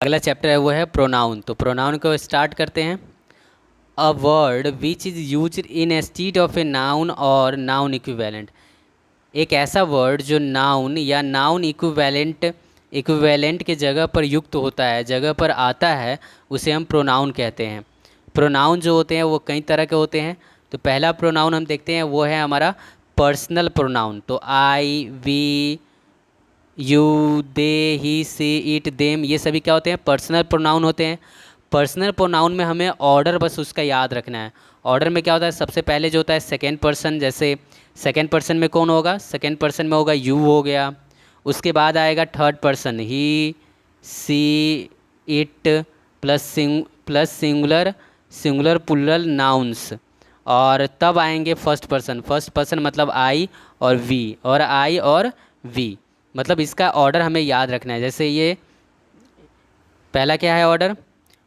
अगला चैप्टर है वो है प्रोनाउन। तो प्रोनाउन को स्टार्ट करते हैं। A word which is use in instead of a noun और नाउन इक्विवेलेंट। एक ऐसा वर्ड जो नाउन या नाउन इक्विवेलेंट इक्विवेलेंट के जगह पर युक्त होता है, जगह पर आता है, उसे हम प्रोनाउन कहते हैं। प्रोनाउन जो होते हैं वो कई तरह के होते हैं। तो पहला प्रोनाउन हम देखते हैं वो है हमारा पर्सनल प्रोनाउन। तो I, we, you, they, he, she, it, them, ये सभी क्या होते हैं? पर्सनल प्रोनाउन होते हैं। पर्सनल प्रोनाउन में हमें ऑर्डर बस उसका याद रखना है। ऑर्डर में क्या होता है? सबसे पहले जो होता है सेकेंड पर्सन। जैसे सेकेंड पर्सन में कौन होगा? सेकेंड पर्सन में होगा यू हो गया। उसके बाद आएगा third person he, she, it, plus singular, singular plural nouns. और तब आएंगे फर्स्ट पर्सन। फर्स्ट पर्सन मतलब आई और वी, और आई और वी। मतलब इसका ऑर्डर हमें याद रखना है। जैसे ये पहला क्या है order?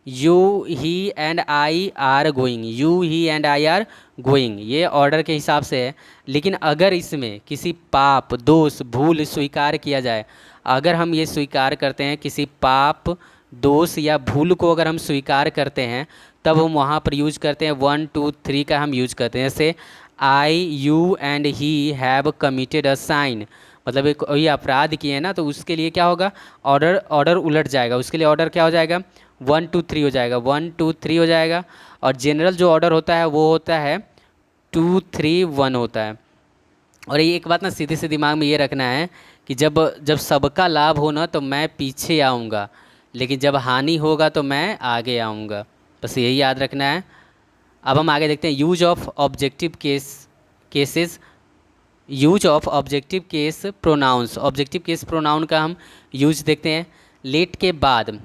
You, he and I R going. You, he and I R going, ये ऑर्डर के हिसाब से है। लेकिन अगर इसमें किसी पाप, दोष, भूल स्वीकार किया जाए, अगर हम ये स्वीकार करते हैं, किसी पाप, दोष या भूल को अगर हम स्वीकार करते हैं, तब हम वहाँ पर यूज करते हैं 1 2 3 का हम यूज करते हैं। जैसे I, you and he have committed a sign, मतलब एक कोई अपराध किए हैं ना, तो उसके लिए क्या होगा? ऑर्डर ऑर्डर उलट जाएगा। उसके लिए ऑर्डर क्या हो जाएगा? 1 2 3 हो जाएगा, 1 2 3 हो जाएगा। और जनरल जो ऑर्डर होता है वो होता है 2 3 1 होता है। और ये एक बात ना सीधे से दिमाग में ये रखना है कि जब जब सबका लाभ हो ना तो मैं पीछे आऊँगा, लेकिन जब हानि होगा तो मैं आगे आऊँगा। बस यही याद रखना है। अब हम आगे देखते हैं use of objective cases. Use of objective case pronouns. Objective case pronoun का हम यूज देखते हैं। लेट के बाद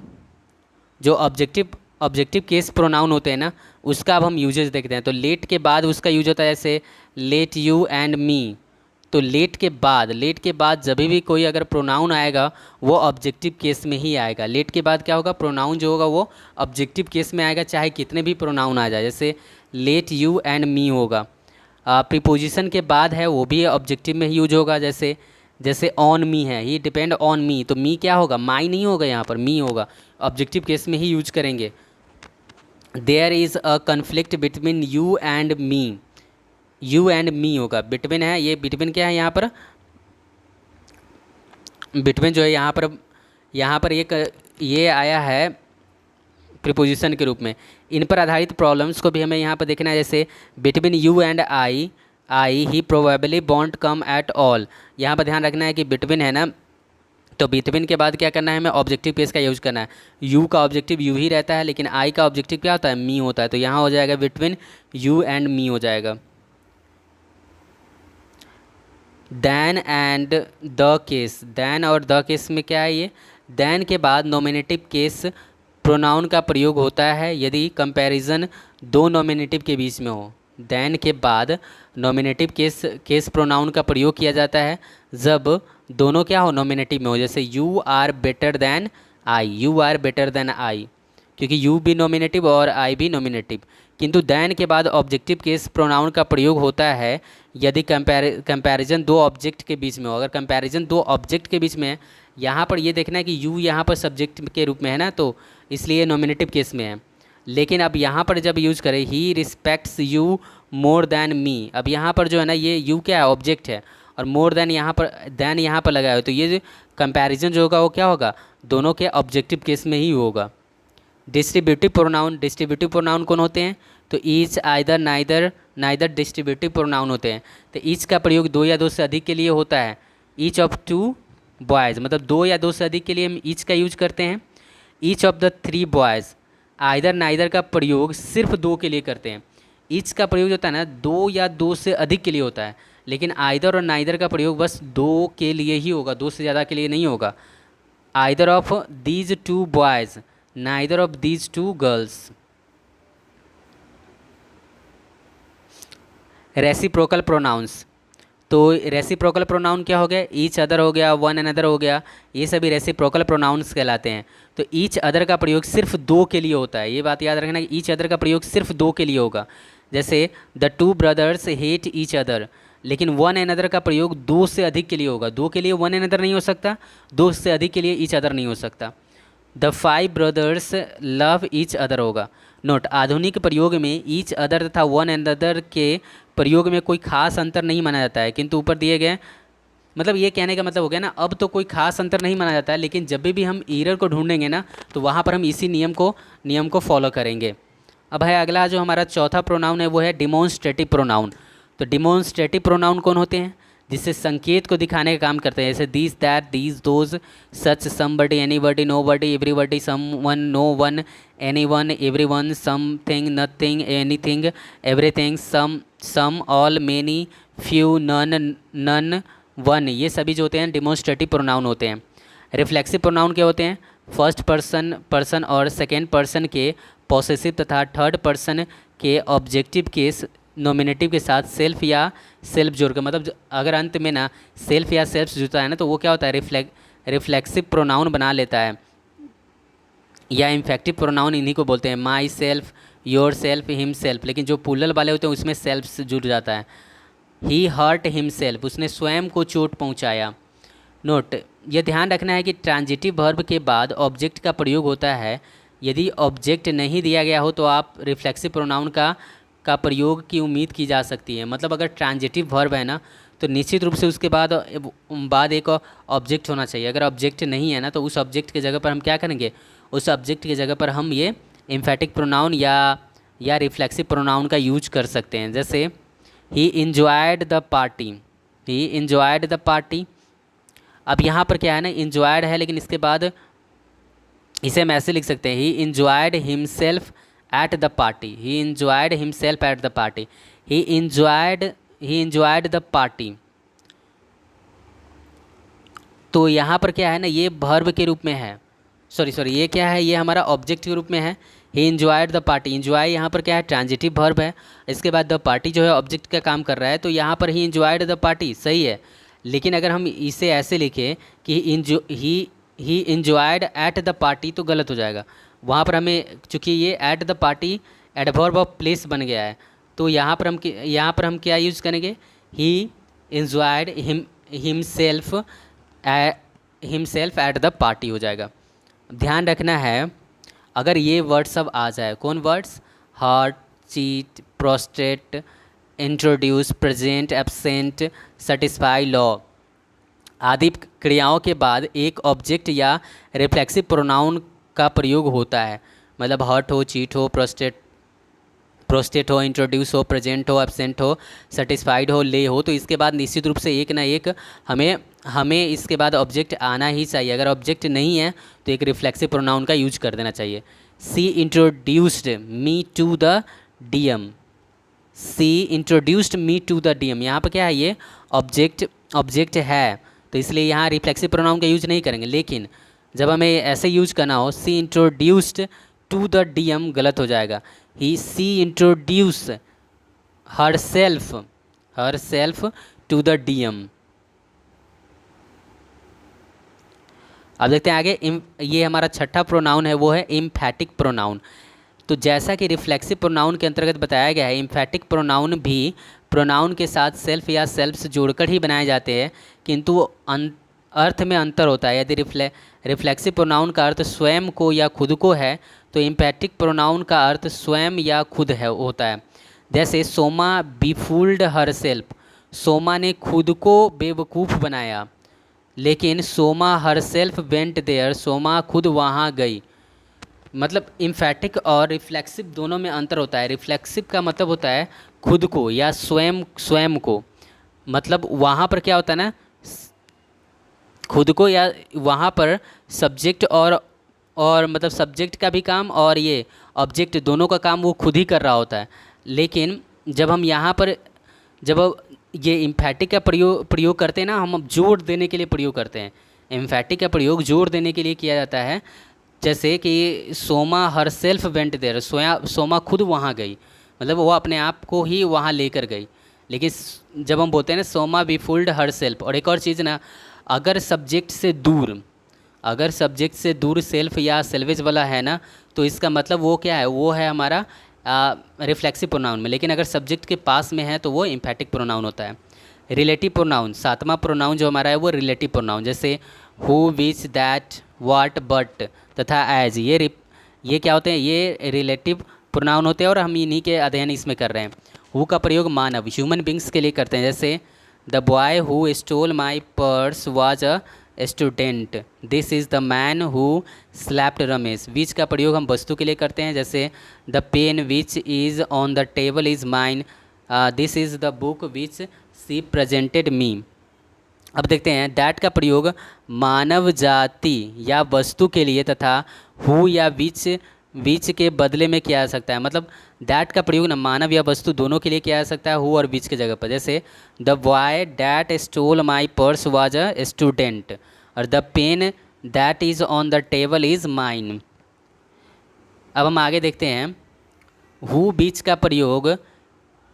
जो ऑब्जेक्टिव ऑब्जेक्टिव केस प्रोनाउन होते हैं ना, उसका अब हम यूजेस देखते हैं। तो लेट के बाद उसका यूज होता है, जैसे लेट यू एंड मी। तो लेट के बाद जब भी कोई अगर प्रोनाउन आएगा वो ऑब्जेक्टिव केस में ही आएगा। लेट के बाद क्या होगा? प्रोनाउन जो होगा वो ऑब्जेक्टिव केस में आएगा, चाहे कितने भी प्रोनाउन आ जाए। जैसे लेट यू एंड मी होगा। प्रीपोजिशन के बाद है वो भी ऑब्जेक्टिव में ही यूज होगा। जैसे जैसे ऑन मी है, ही डिपेंड ऑन मी, तो मी क्या होगा? माई नहीं होगा, यहाँ पर मी होगा। ऑब्जेक्टिव केस में ही यूज करेंगे। There is a conflict between you and me. You and me होगा, बिटवीन है, ये बिटवीन क्या है यहाँ पर? बिटवीन जो है यहाँ पर ये आया है प्रीपोजिशन के रूप में। इन पर आधारित प्रॉब्लम्स को भी हमें यहाँ पर देखना है। जैसे between you and I he probably want come at all. यहाँ पर ध्यान रखना है कि बिटवीन है ना, तो बिटवीन के बाद क्या करना है? हमें ऑब्जेक्टिव केस का यूज करना है। यू का ऑब्जेक्टिव यू ही रहता है, लेकिन आई का ऑब्जेक्टिव क्या होता है? मी होता है। तो यहाँ हो जाएगा बिटवीन यू एंड मी हो जाएगा। Than and the case. Than और द केस में क्या है? ये दैन के बाद नॉमिनेटिव केस प्रोनाउन का प्रयोग होता है यदि कंपैरिजन दो नॉमिनेटिव के बीच में हो। दैन के बाद नॉमिनेटिव केस प्रोनाउन का प्रयोग किया जाता है जब दोनों क्या हो? नॉमिनेटिव में हो। जैसे you are better than I, you are better than I, क्योंकि यू भी नॉमिनेटिव और आई भी नॉमिनेटिव। किंतु दैन के बाद ऑब्जेक्टिव केस प्रोनाउन का प्रयोग होता है यदि कंपैरिजन दो ऑब्जेक्ट के बीच में हो। अगर कंपैरिजन दो ऑब्जेक्ट के बीच में है, यहाँ पर ये देखना है कि यू यहाँ पर सब्जेक्ट के रूप में है ना, तो इसलिए नॉमिनेटिव केस में है। लेकिन अब यहाँ पर जब यूज़ करें he respects you more than me, अब यहाँ पर जो है ना ये यू क्या है? ऑब्जेक्ट है, और मोर देन यहाँ पर लगाया हो, तो ये जो कंपैरिजन जो होगा वो क्या होगा? दोनों के ऑब्जेक्टिव केस में ही होगा। Distributive pronoun. डिस्ट्रीब्यूटिव प्रोनाउन कौन होते हैं? तो each, either, neither distributive pronoun होते हैं। तो ईच का प्रयोग दो या दो से अधिक के लिए होता है। ईच ऑफ टू बॉयज़, मतलब दो या दो से अधिक के लिए हम ईच का यूज करते हैं। Each of the three boys. Either, neither का प्रयोग सिर्फ दो के लिए करते हैं। ईच का प्रयोग जो होता है ना, दो या दो से अधिक के लिए होता है, लेकिन आइदर और नाइदर का प्रयोग बस दो के लिए ही होगा, दो से ज़्यादा के लिए नहीं होगा। Either of these two boys, neither of these two girls. Reciprocal pronouns. तो रेसिप्रोकल प्रोनाउन क्या हो गया? ईच अदर हो गया, वन अनदर हो गया, ये सभी रेसिप्रोकल प्रोनाउंस कहलाते हैं। तो ईच अदर का प्रयोग सिर्फ दो के लिए होता है, ये बात याद रखना कि ईच अदर का प्रयोग सिर्फ दो के लिए होगा। जैसे the two brothers hate each other, लेकिन वन अनदर का प्रयोग दो से अधिक के लिए होगा। दो के लिए वन अनदर नहीं हो सकता, दो से अधिक के लिए ईच अदर नहीं हो सकता। The five brothers love each other होगा। नोट, आधुनिक प्रयोग में ईच अदर तथा वन एंड अदर के प्रयोग में कोई खास अंतर नहीं माना जाता है, किंतु ऊपर दिए गए, मतलब ये कहने का मतलब हो गया ना, अब तो कोई खास अंतर नहीं माना जाता है, लेकिन जब भी हम ईरर को ढूंढेंगे ना तो वहाँ पर हम इसी नियम को फॉलो करेंगे। अब है अगला जो हमारा चौथा प्रोनाउन है वो है डिमॉन्स्ट्रेटिव प्रोनाउन। तो डिमॉन्स्ट्रेटिव प्रोनाउन कौन होते हैं? जिससे संकेत को दिखाने का काम करते हैं, जैसे this, that, these, those, such, somebody, anybody, nobody, everybody, someone, no one, anyone, everyone, something, nothing, anything, everything, some, all, many, few, none, one. ये सभी जो होते हैं डिमॉन्स्ट्रेटिव प्रोनाउन होते हैं। रिफ्लेक्सिव प्रोनाउन क्या होते हैं? फर्स्ट पर्सन और सेकेंड पर्सन के पॉसेसिव तथा थर्ड पर्सन के ऑब्जेक्टिव के नॉमिनेटिव के साथ सेल्फ या सेल्फ जोड़कर, मतलब अगर अंत में ना सेल्फ या सेल्फ जुड़ता है ना तो वो क्या होता है? रिफ्लेक्सिव प्रोनाउन बना लेता है, या इम्फेक्टिव प्रोनाउन इन्हीं को बोलते हैं, my self, your self, him self. लेकिन जो प्लूरल वाले होते हैं उसमें सेल्फ से जुड़ जाता है। ही हर्ट हिमसेल्फ, उसने स्वयं को चोट पहुंचाया। नोट, यह ध्यान रखना है कि ट्रांजिटिव वर्ब के बाद ऑब्जेक्ट का प्रयोग होता है। यदि ऑब्जेक्ट नहीं दिया गया हो तो आप रिफ्लेक्सिव प्रोनाउन का प्रयोग की उम्मीद की जा सकती है। मतलब अगर ट्रांजिटिव वर्ब है ना तो निश्चित रूप से उसके बाद एक ऑब्जेक्ट होना चाहिए। अगर ऑब्जेक्ट नहीं है ना तो उस ऑब्जेक्ट की जगह पर हम क्या करेंगे? उस ऑब्जेक्ट की जगह पर हम ये एम्फेटिक प्रोनाउन या रिफ्लेक्सिव प्रोनाउन का यूज कर सकते हैं। जैसे ही enjoyed the party, he enjoyed the party. अब यहाँ पर क्या है ना, इंजॉयड है लेकिन इसके बाद इसे हम ऐसे लिख सकते हैं, ही enjoyed himself at the party, he enjoyed himself at the party, he enjoyed the party. तो यहाँ पर क्या है ना, ये वर्ब के रूप में है, सॉरी ये क्या है, ये हमारा ऑब्जेक्ट के रूप में है। ही इंजॉयड द पार्टी, इंजॉय यहाँ पर क्या है? ट्रांजिटिव वर्ब है। इसके बाद द पार्टी जो है ऑब्जेक्ट का काम कर रहा है, तो यहाँ पर ही इंजॉयड द पार्टी सही है। लेकिन अगर हम इसे ऐसे लिखें कि ही इंजॉयड एट द पार्टी तो गलत हो जाएगा। वहाँ पर हमें, चूँकि ये at the party adverb of place बन गया है, तो यहाँ पर हम क्या यूज़ करेंगे? ही enjoyed himself at the party हो जाएगा। ध्यान रखना है, अगर ये वर्ड सब आ जाए, कौन words? Heart, cheat, prostate, introduce, present, absent, satisfy, law आदि क्रियाओं के बाद एक ऑब्जेक्ट या रिफ्लेक्सिव प्रोनाउन का प्रयोग होता है। मतलब हर्ट हो, चीट हो, प्रोस्टेट हो, इंट्रोड्यूस हो, प्रेजेंट हो, एब्सेंट हो, सेटिस्फाइड हो, ले हो, तो इसके बाद निश्चित रूप से एक ना एक हमें इसके बाद ऑब्जेक्ट आना ही चाहिए। अगर ऑब्जेक्ट नहीं है तो एक रिफ्लेक्सिव प्रोनाउन का यूज कर देना चाहिए। She introduced me to the DM, she introduced me to the DM, यहाँ पर क्या है? ये ऑब्जेक्ट है, तो इसलिए यहाँ रिफ्लेक्सिव प्रोनाउन का यूज नहीं करेंगे। लेकिन जब हमें ऐसे यूज करना हो, she introduced to the DM गलत हो जाएगा। She introduce herself to the DM. अब देखते हैं आगे, ये हमारा छठा प्रोनाउन है वो है एम्फेटिक प्रोनाउन। तो जैसा कि रिफ्लेक्सिव प्रोनाउन के अंतर्गत बताया गया है, एम्फेटिक प्रोनाउन भी प्रोनाउन के साथ सेल्फ या सेल्फ से जोड़कर ही बनाए जाते हैं, किंतु अर्थ में अंतर होता है। यदि रिफ्लेक्सिव प्रोनाउन का अर्थ स्वयं को या खुद को है तो एम्फेटिक प्रोनाउन का अर्थ स्वयं या खुद है होता है। जैसे Soma befooled herself, Soma ने खुद को बेवकूफ़ बनाया। लेकिन Soma herself went there, Soma खुद वहाँ गई। मतलब एम्फेटिक और रिफ्लेक्सिव दोनों में अंतर होता है। रिफ्लेक्सिव का मतलब होता है खुद को या स्वयं को, मतलब वहाँ पर क्या होता है ना, खुद को, या वहाँ पर सब्जेक्ट और मतलब सब्जेक्ट का भी काम और ये ऑब्जेक्ट दोनों का काम वो खुद ही कर रहा होता है। लेकिन जब हम यहाँ पर ये एम्फेटिक का प्रयोग करते हैं ना, हम जोर देने के लिए प्रयोग करते हैं। एम्फेटिक का प्रयोग जोर देने के लिए किया जाता है। जैसे कि Soma herself went there, Soma खुद वहाँ गई, मतलब वो अपने आप को ही वहाँ लेकर गई। लेकिन जब हम बोलते हैं ना सोमा बीफुल्ड हर सेल्फ, और एक और चीज़ ना, अगर सब्जेक्ट से दूर सेल्फ या सेल्वेज वाला है ना, तो इसका मतलब वो क्या है? वो है हमारा रिफ्लेक्सिव प्रोनाउन में। लेकिन अगर सब्जेक्ट के पास में है तो वो एम्फेटिक प्रोनाउन होता है। रिलेटिव प्रोनाउन, सातवां प्रोनाउन जो हमारा है वो रिलेटिव प्रोनाउन, जैसे who, which, that, what, but तथा एज, ये क्या होते हैं, ये रिलेटिव प्रोनाउन होते हैं और हम इन्हीं के अध्ययन इसमें कर रहे हैं। हु का प्रयोग मानव, ह्यूमन बींग्स के लिए करते हैं, जैसे the boy who stole my purse was a student, this is the man who slapped Ramesh. Which का प्रयोग हम वस्तु के लिए करते हैं, जैसे the pen which is on the table is mine, this is the book which she presented me. अब देखते हैं दैट का प्रयोग मानव जाति या वस्तु के लिए तथा हु या विच के बदले में किया जा सकता है। मतलब दैट का प्रयोग ना मानव या वस्तु दोनों के लिए किया जा सकता है, हु और विच के जगह पर, जैसे the boy that stole my purse was a student, और the pen that is on the table is mine. अब हम आगे देखते हैं हु बीच का प्रयोग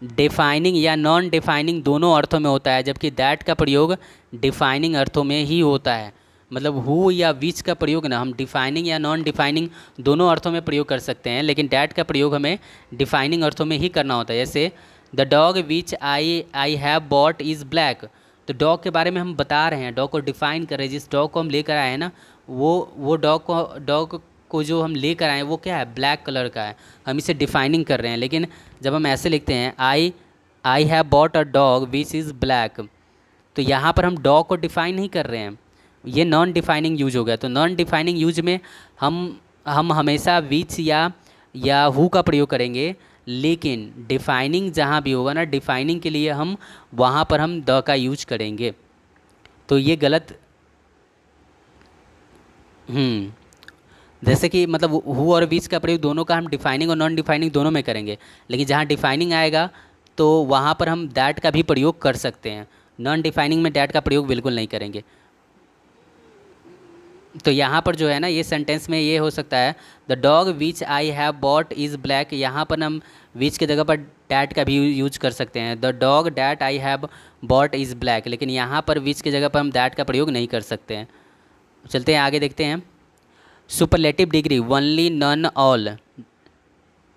डिफाइनिंग या नॉन डिफाइनिंग दोनों अर्थों में होता है, जबकि दैट का प्रयोग डिफाइनिंग अर्थों में ही होता है। मतलब हु या विच का प्रयोग ना हम डिफाइनिंग या नॉन डिफाइनिंग दोनों अर्थों में प्रयोग कर सकते हैं, लेकिन दैट का प्रयोग हमें डिफाइनिंग अर्थों में ही करना होता है। जैसे the dog which I have bought is black, तो डॉग के बारे में हम बता रहे हैं, डॉग को डिफाइन कर रहे हैं, जिस डॉग को हम लेकर आए हैं ना वो डॉग को जो हम लेकर आए हैं वो क्या है, ब्लैक कलर का है, हम इसे डिफाइनिंग कर रहे हैं। लेकिन जब हम ऐसे लिखते हैं I have bought a dog which is black, तो यहाँ पर हम डॉग को डिफाइन नहीं कर रहे हैं, ये नॉन डिफाइनिंग यूज हो गया। तो नॉन डिफाइनिंग यूज में हम हमेशा विच या हु का प्रयोग करेंगे, लेकिन डिफाइनिंग जहाँ भी होगा ना, डिफाइनिंग के लिए हम वहाँ पर हम द का यूज करेंगे। तो ये गलत जैसे कि मतलब हु और विच का प्रयोग दोनों का हम डिफाइनिंग और नॉन डिफाइनिंग दोनों में करेंगे, लेकिन जहाँ डिफाइनिंग आएगा तो वहाँ पर हम दैट का भी प्रयोग कर सकते हैं, नॉन डिफाइनिंग में दैट का प्रयोग बिल्कुल नहीं करेंगे। तो यहाँ पर जो है ना, ये सेंटेंस में ये हो सकता है the dog which I have bought is black, यहाँ पर हम विच की जगह पर डैट का भी यूज कर सकते हैं, the dog that I have bought is black, लेकिन यहाँ पर विच की जगह पर हम दैट का प्रयोग नहीं कर सकते हैं। चलते हैं आगे देखते हैं superlative degree only none all,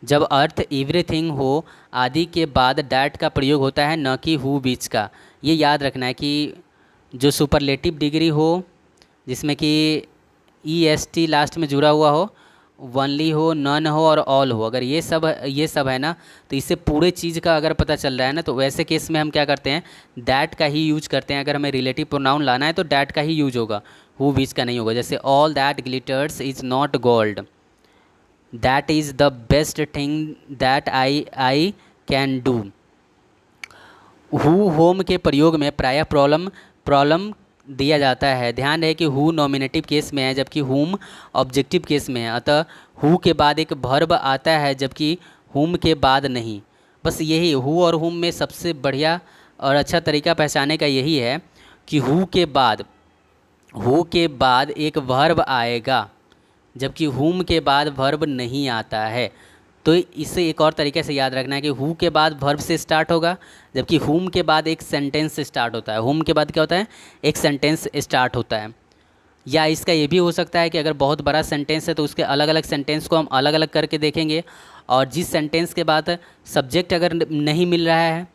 जब अर्थ एवरीथिंग हो आदि के बाद डैट का प्रयोग होता है, न कि हु बीच का। ये याद रखना है कि जो सुपरलेटिव डिग्री हो जिसमें कि EST लास्ट में जुड़ा हुआ हो, वनली हो, नन हो और ऑल हो, अगर ये सब है ना, तो इससे पूरे चीज़ का अगर पता चल रहा है ना, तो वैसे केस में हम क्या करते हैं, दैट का ही यूज करते हैं। अगर हमें रिलेटिव प्रोनाउन लाना है तो दैट का ही यूज होगा, हु बीच का नहीं होगा। जैसे all that glitters is not gold, that is the best thing that I can do. Who home के प्रयोग में प्रायः प्रॉब्लम दिया जाता है। ध्यान रहे कि हु नॉमिनेटिव केस में है जबकि हुम ऑब्जेक्टिव केस में है, अतः हु के बाद एक वर्ब आता है जबकि हुम के बाद नहीं। बस यही हु और हुम में सबसे बढ़िया और अच्छा तरीका पहचाने का यही है कि हु के बाद एक वर्ब आएगा जबकि हुम के बाद वर्ब नहीं आता है। तो इसे एक और तरीके से याद रखना है कि हु के बाद वर्ब से स्टार्ट होगा जबकि हुम के बाद एक सेंटेंस से स्टार्ट होता है। हुम के बाद क्या होता है, एक सेंटेंस स्टार्ट होता है। या इसका ये भी हो सकता है कि अगर बहुत बड़ा सेंटेंस है तो उसके अलग अलग सेंटेंस को हम अलग अलग करके देखेंगे, और जिस सेंटेंस के बाद सब्जेक्ट अगर नहीं मिल रहा है,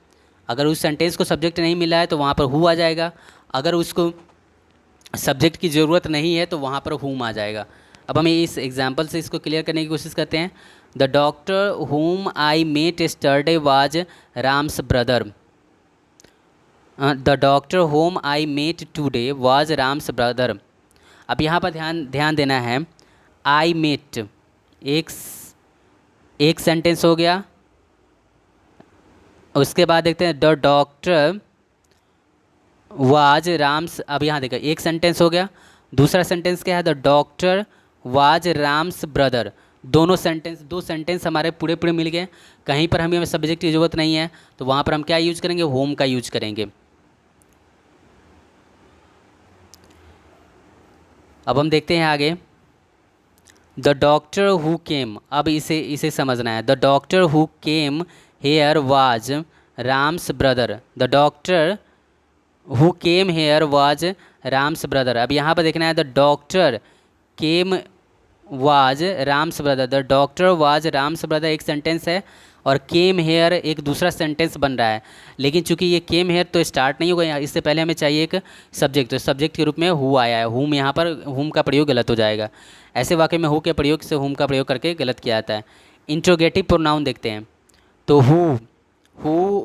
अगर उस सेंटेंस को सब्जेक्ट नहीं मिला है तो वहाँ पर हु आ जाएगा, अगर उसको सब्जेक्ट की ज़रूरत नहीं है तो वहाँ पर हुम आ जाएगा। अब हमें इस एग्जाम्पल से इसको क्लियर करने की कोशिश करते हैं। The doctor whom I met yesterday was Ram's brother, the doctor whom I met today was Ram's brother. अब यहाँ पर ध्यान देना है, आई मेट एक सेंटेंस हो गया, उसके बाद देखते हैं द डॉक्टर वाज राम्स, अब यहाँ देखो एक सेंटेंस हो गया, दूसरा सेंटेंस क्या है, the doctor was Ram's brother. दो सेंटेंस हमारे पूरे मिल गए, कहीं पर हमें सब्जेक्ट की ज़रूरत नहीं है तो वहाँ पर हम क्या यूज करेंगे, होम का यूज करेंगे। अब हम देखते हैं आगे, द डॉक्टर हु केम, अब इसे समझना है। The doctor who came here was Ram's brother, the doctor who came here was Ram's brother. अब यहाँ पर देखना है the doctor came was Ram's brother, the doctor was Ram's brother एक सेंटेंस है, और केम हेयर एक दूसरा सेंटेंस बन रहा है। लेकिन चूंकि ये केम हेयर तो स्टार्ट नहीं होगा, इससे पहले हमें चाहिए एक सब्जेक्ट, तो सब्जेक्ट के रूप में हु आया है। हुम यहाँ पर हुम का प्रयोग गलत हो जाएगा। ऐसे वाक्य में हु के प्रयोग से हुम का प्रयोग करके गलत किया जाता है। इंट्रोगेटिव प्रोनाउन देखते हैं, तो हु,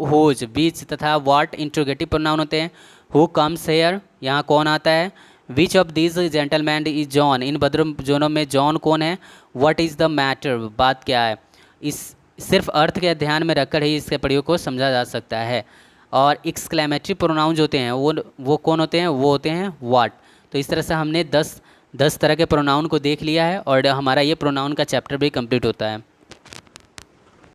होज, बीच तथा वाट इंट्रोगेटिव प्रोनाउन होते हैं। हु कम्स हेयर, यहाँ कौन आता है। Which of this gentleman is John, इन भद्रजनों में जॉन कौन है। व्हाट इज़ द मैटर, बात क्या है। इस सिर्फ अर्थ के ध्यान में रखकर ही इसके प्रयोग को समझा जा सकता है। और एक्सक्लेमेटरी प्रोनाउन जो होते हैं वो कौन होते हैं, वो होते हैं व्हाट। तो इस तरह से हमने 10 तरह के प्रोनाउन को देख लिया है, और हमारा ये प्रोनाउन का चैप्टर भी कंप्लीट होता है।